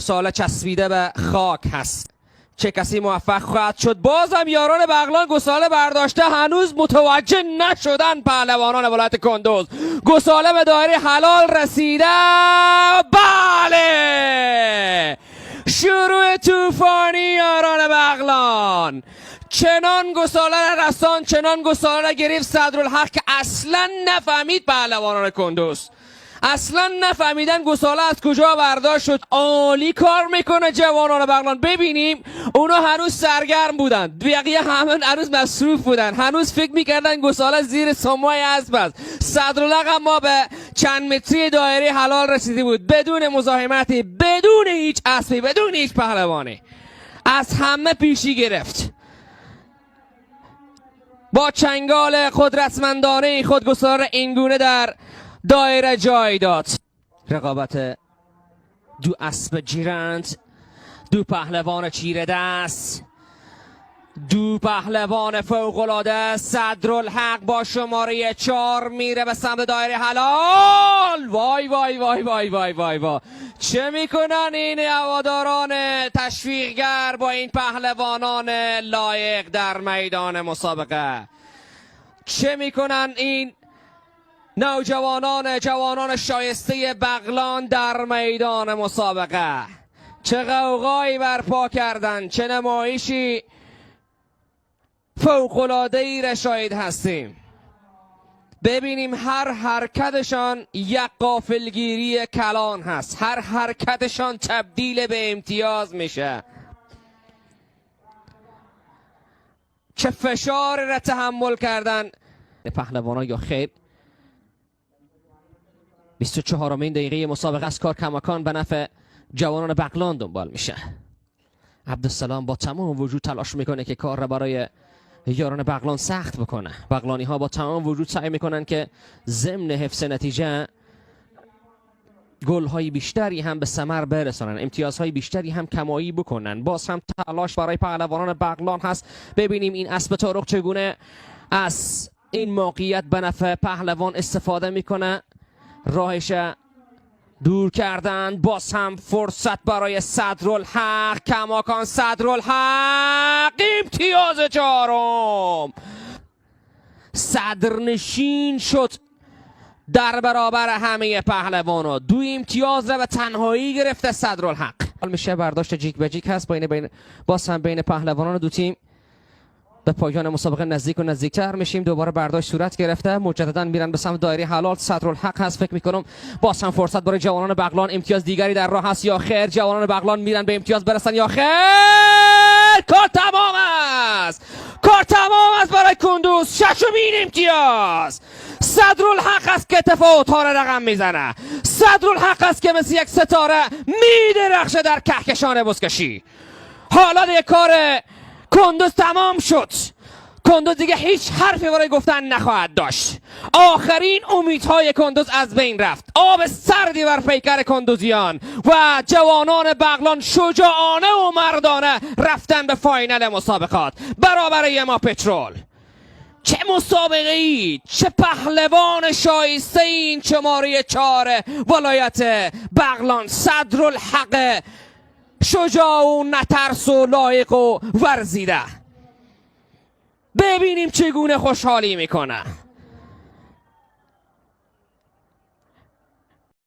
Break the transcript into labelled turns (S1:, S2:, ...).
S1: سال چسبیده به خاک هست. چه کسی موفق خواهد شد؟ بازم یاران بغلان گساله برداشته، هنوز متوجه نشدن پهلوانان ولایت کندوز. گساله به دایره حلال رسیده. بله، شروع طوفانی یاران بغلان. چنان گساله رسان، چنان گساله گرفت صدرالحق که اصلا نفهمید پهلوانان کندوز، اصلا نفهمیدن گساله از کجا برداشت شد. عالی کار میکنه جوانان بغلان. ببینیم اونا هنوز سرگرم بودن، بقیه همه هنوز مصروف بودن، هنوز فکر میکردن گساله زیر سمای اسب است. صدرالحق اما به چند متری دایره حلال رسیده بود، بدون مزاحمتی، بدون هیچ اسبی، بدون هیچ پهلوانی، از همه پیشی گرفت. با چنگال قدرتمندانه خود گساله اینگونه در دایره جای داد. رقابت دو اسب جیرند، دو پهلوان چیره دست، دو پهلوان فوق‌العاده. صدرالحق با شماره 4 میره به سمت دایره حلال. وای وای وای وای وای وای وای، چه میکنن این هواداران تشویقگر با این پهلوانان لایق در میدان مسابقه؟ چه میکنن این جوانان شایسته بغلان در میدان مسابقه؟ چه غوغایی برپا کردن، چه نمایشی فوق‌العاده‌ای را شاهد هستیم. ببینیم هر حرکتشان یک غافلگیری کلان هست، هر حرکتشان تبدیل به امتیاز میشه. چه فشار را تحمل کردن پهلوانان یا خیر. 24مین دقیقه مسابقه از کار کماکان به نفع جوانان بغلان دنبال میشه. عبدالسلام با تمام وجود تلاش میکنه که کار را برای یاران بغلان سخت بکنه. بغلانی ها با تمام وجود سعی میکنن که ضمن حفظ نتیجه گل های بیشتری هم به ثمر برسانن، امتیازهای بیشتری هم کمایی بکنن. باز هم تلاش برای پهلوانان بغلان هست. ببینیم این اسب طارق چگونه از این موقعیت به نفع پهلوان استفاده میکنه. راهش دور کردن. باز هم فرصت برای صدرالحق. کماکان صدرالحق امتیاز 4. صدرنشین شد در برابر همه پهلوانا. 2 امتیاز را به تنهایی گرفته صدرالحق. میشه برداشت جیک به جیک هست باز هم بین پهلوانان دو تیم. به پایان مسابقه نزدیک و نزدیکتر میشیم. دوباره برداشت صورت گرفته، مجددا میرن به سمت دایره حلال. صدرالحق هست، فکر میکنم باز هم فرصت برای جوانان بغلان. امتیاز دیگری در راه هست یا خیر؟ جوانان بغلان میرن به امتیاز برسن یا خیر؟ کار تمام است، کار تمام است برای کندوز. 6مین امتیاز. صدرالحق است که تفاوت‌ها را رقم میزنه. صدرالحق است که مثل یک ستاره میدرخشه در کهکشان بزکشی. حالا دیگه کار کندوز تمام شد. کندوز دیگه هیچ حرفی برای گفتن نخواهد داشت. آخرین امیدهای کندوز از بین رفت. آب سردی بر پیکر کندوزیان و جوانان بغلان شجاعانه و مردانه رفتن به فاینال مسابقات برابر ما پترول. چه مسابقه ای، چه پهلوان شایسته این شماره 4 ولایت بغلان. صدرالحق شجاع و نترس و لایق و ورزیده. ببینیم چگونه خوشحالی میکنه.